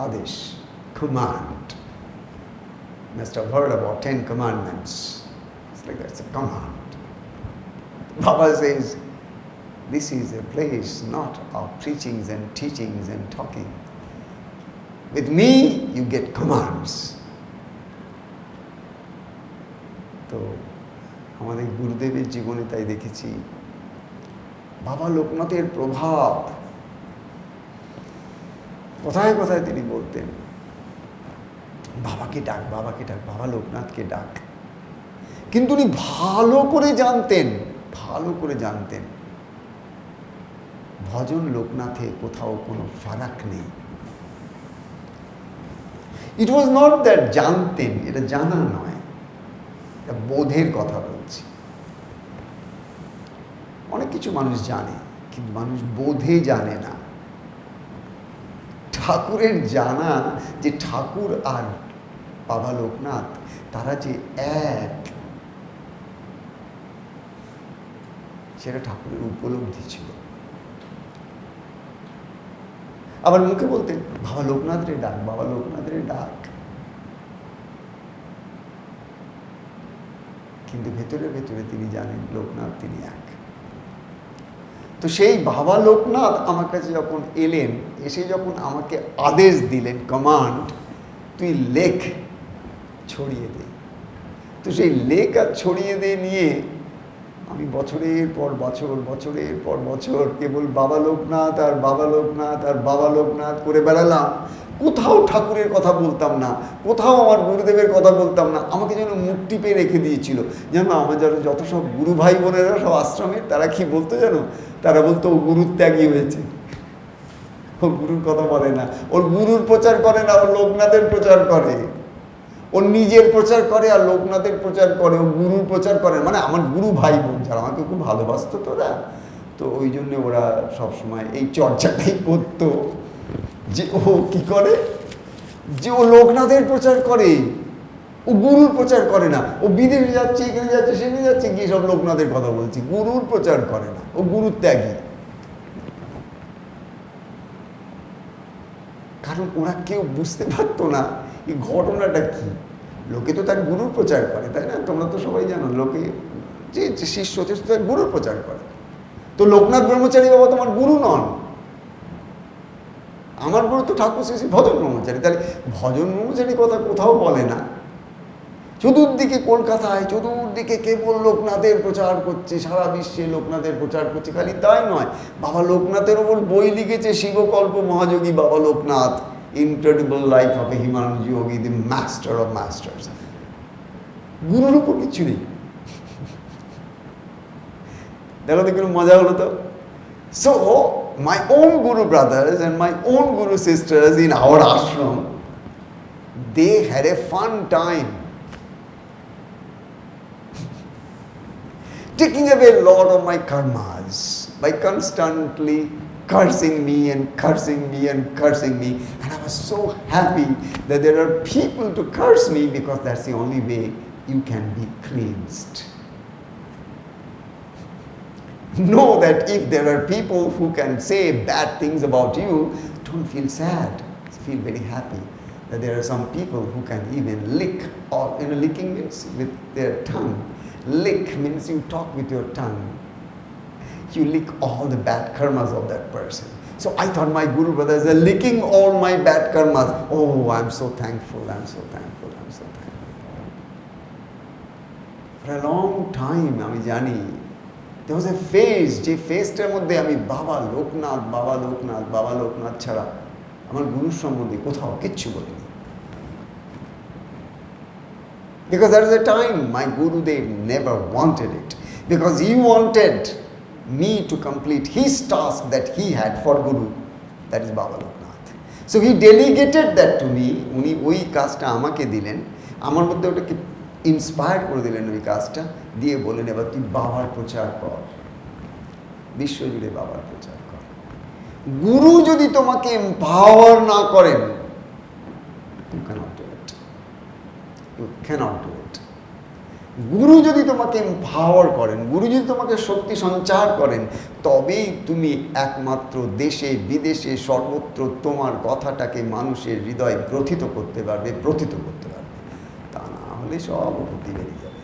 আদেশ, command. You must have heard about 10 commandments. It's like that's a command. Baba says, this is a place not of preachings and teachings and talking. With me, you get commands. তো আমাদের গুরুদেবের জীবনে তাই দেখেছি বাবা লোকনাথের প্রভাব কোথায় কোথায় তিনি বলতেন, বাবাকে ডাক, বাবাকে ডাক, বাবা লোকনাথকে ডাক। কিন্তু উনি ভালো করে জানতেন ভজন লোকনাথে কোথাও কোনো ফারাক নেই। ইট ওয়াজ নট দ্যাট জানতেন, এটা জানা নয়, এটা বোধের কথা বলছি। অনেক কিছু মানুষ জানে, কিন্তু মানুষ বোধে জানে না। ঠাকুরের জানা যে ঠাকুর আর বাবা লোকনাথ তারা যে এক, সেটা ঠাকুরের উপলব্ধি ছিল। আবার মুখে বলতেন বাবা লোকনাথ রে ডাক, বাবা লোকনাথ রে ডাক, কিন্তু ভেতরে ভেতরে তিনি জানেন লোকনাথ তিনি এক। তো সেই বাবা লোকনাথ আমার কাছে যখন এলেন, এসে যখন আমাকে আদেশ দিলেন, কমান্ড, তুই লেখ, ছড়িয়ে দে। তো সেই লেখ আর ছড়িয়ে দে নিয়ে আমি বছরের পর বছর কেবল বাবা লোকনাথ আর বাবা লোকনাথ আর বাবা লোকনাথ করে বেড়ালাম। কোথাও ঠাকুরের কথা বলতাম না, কোথাও আমার গুরুদেবের কথা বলতাম না। আমাকে যেন মুখ টিপে রেখে দিয়েছিল। জানো আমার যত সব গুরু ভাই বোনেরা সব আশ্রমের, তারা কি বলতো জানো? তারা বলতো ও গুরুর ত্যাগী হয়েছে, ও গুরুর কথা বলে না, ওর গুরুর প্রচার করে না, ও লোকনাথের প্রচার করে। ওর নিজের প্রচার করে আর লোকনাথের প্রচার করে, ও গুরুর প্রচার করে। মানে আমার গুরু ভাই বোন যারা আমাকে খুব ভালোবাসতো তোরা, তো ওই জন্যে ওরা সবসময় এই চর্চাটাই করতো যে ও কি করে, যে ও লোকনাথের প্রচার করে, ও গুরুর প্রচার করে না। ও বিদেশে যাচ্ছে, এখানে যাচ্ছে, সেখানে যাচ্ছে, গিয়ে সব লোকনাথের কথা বলছি, গুরুর প্রচার করে না, ও গুরুর ত্যাগী। কারণ ওরা কেউ বুঝতে পারতো না এই ঘটনাটা কি। লোকে তো তার গুরুর প্রচার করে, তাই না? তোমরা তো সবাই জানো, লোকে যে শিষ্য তার গুরুর প্রচার করে। তো লোকনাথ ব্রহ্মচারী বাবা তোমার গুরু নন, আমার গুরু তো ঠাকুর শ্রী শ্রী ভজন ব্রহ্মচারী। তাহলে ভজন ব্রহ্মচারী কথা কোথাও বলে না। চতুর্দিকে কলকাতায়, চতুর্দিকে কেবল লোকনাথের প্রচার করছে, সারা বিশ্বে লোকনাথের প্রচার করছে। খালি তাই নয়, বাবা লোকনাথের ওপর বই লিখেছে শিবকল্প মহাযোগী বাবা Loknath, incredible life of A Himalaya Yogi, the master of masters. গুরুর উপর কিছু নেই। দেখো তো কোনো মজা হলো তো। So my own guru brothers and my own guru sisters in our ashram, they had a fun time taking away a lot of my karmas by constantly cursing me and cursing me and cursing me. And I was so happy that there are people to curse me, because that's the only way you can be cleansed. Know that if there are people who can say bad things about you, don't feel sad, feel very happy that there are some people who can even lick, or licking means with their tongue. Lick means you talk with your tongue. You lick all the bad karmas of that person. So I thought my guru brothers are licking all my bad karmas. Oh, I'm so thankful, I'm so thankful, I'm so thankful. For a long time, আমি জানি, there was a phase, যে ফেজটার মধ্যে আমি বাবা লোকনাথ, বাবা লোকনাথ, বাবা লোকনাথ ছাড়া আমার গুরুর সম্বন্ধে কোথাও কিচ্ছু বলিনি। Because there was a time my Gurudev never wanted it, because he wanted me to complete his task that he had for Guru, that is Baba Loknath. So he delegated that to me. উনি ওই কাজটা আমাকে দিলেন, আমার মধ্যে ওটাকে inspire করে দিলেন। ওই কাজটা দিয়ে বলেন, এবার তুই বাবার প্রচার কর, বিশ্বজুড়ে বাবার প্রচার কর। গুরু যদি তোমাকে এম্পাওয়ার না করেন, you cannot do it. You cannot do it. গুরু যদি তোমাকে এম্পাওয়ার করেন, গুরু যদি তোমাকে শক্তি সঞ্চার করেন, তবেই তুমি একমাত্র দেশে বিদেশে সর্বত্র তোমার কথাটাকে মানুষের হৃদয়ে গ্রথিত করতে পারবে, প্রথিত করতে পারবে। তা না হলে সব উপতি বেরিয়ে যাবে।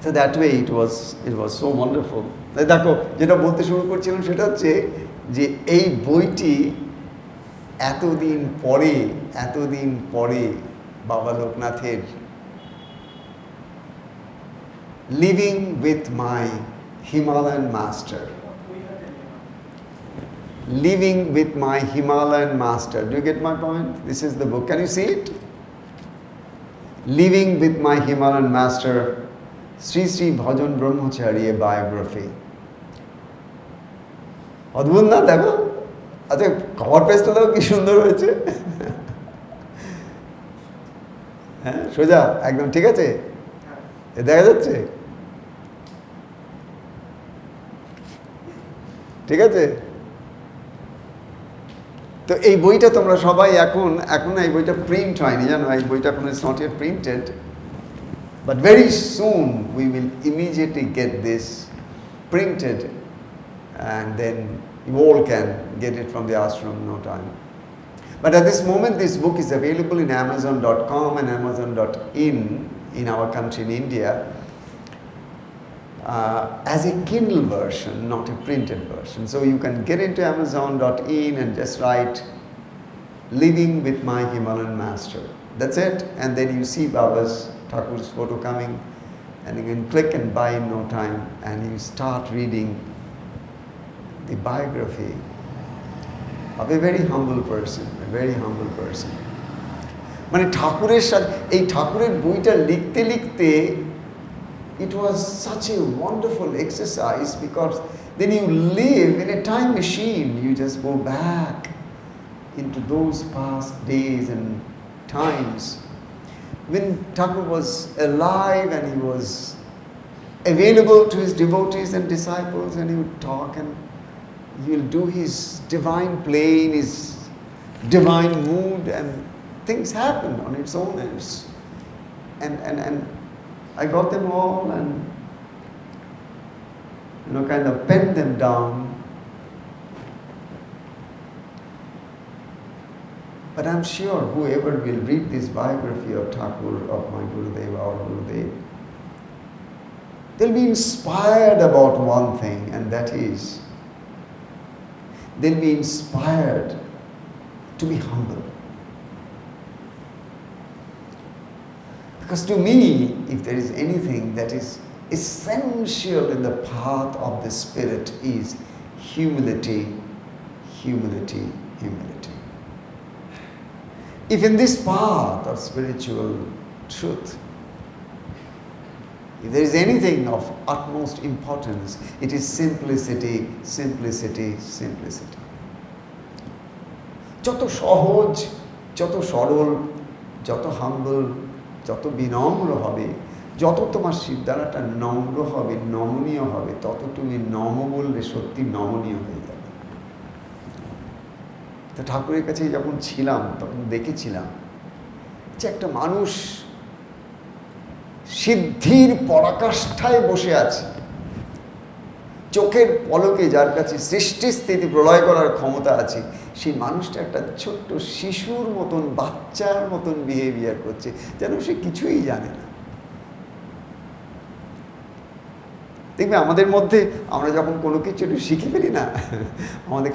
So that way it was so wonderful. দেখো, যেটা বলতে শুরু করছিলাম সেটা হচ্ছে যে এই বইটি এতদিন পরে বাবা লোকনাথের living with my Himalayan master, living with my Himalayan master, do you get my point? This is the book, can you see it? Living with my Himalayan master, Shri Shri Bhajan Brahmachari biography. অদ্ভুত না? দেখো, আচ্ছা কভার পেজটা দেখো কি সুন্দর হয়েছে। হ্যাঁ, সোজা একদম ঠিক আছে, দেখা যাচ্ছে? ঠিক আছে। তো এই বইটা তোমরা সবাই এখন এই বইটা প্রিন্ট হয়নি, জানো, এই বইটা এখন it's not yet printed, but very soon we will immediately get this printed, and then you all can get it from the ashram no time. But at this moment this book is available in Amazon.com and Amazon.in in our country, in India, as a Kindle version, not a printed version. So you can get into Amazon.in and just write Living with my Himalayan Master. That's it. And then you see Baba's Thakur's photo coming, and you can click and buy in no time, and you start reading the biography of a very humble person, a very humble person. মানে ঠাকুরের সাথে এই ঠাকুরের বইটা লিখতে লিখতে it was such a wonderful exercise, because then you live in a time machine. You just go back into those past days and times when Thakur was alive and he was available to his devotees and disciples, and he would talk and he'll do his divine play in his divine mood, and things happen on its own. And I got them all and kind of penned them down. But I'm sure whoever will read this biography of Thakur, of my Gurudev, our Gurudev, they'll be inspired about one thing, and that is they'll be inspired to be humble. Because to me, if there is anything that is essential in the path of the spirit, is humility, humility, humility. If in this path of spiritual truth, if there is anything of utmost importance, it is simplicity, simplicity, simplicity. যত সহজ, যত সরল, যত হাম্বল, যত বিনম্র হবে, যত তোমার সিদ্ধারাটা নম্র হবে, নমনীয় হবে, তত তুমি নম বললে সত্যি নমনীয় হয়ে যাবে। তো ঠাকুরের কাছে যখন ছিলাম তখন দেখেছিলাম যে একটা মানুষ সিদ্ধির পরাকাষ্ঠায় বসে আছে, চোখের পলকে যার কাছে সৃষ্টি স্থিতি প্রলয় করার ক্ষমতা আছে, সেই মানুষটা একটা ছোট্ট শিশুর মতন, বাচ্চার মতন বিহেভিয়ার করছে, যেন সে কিছুই জানে না। দেখবে আমাদের মধ্যে আমরা যখন কোনো কিছু একটু শিখে ফেলি না, আমাদের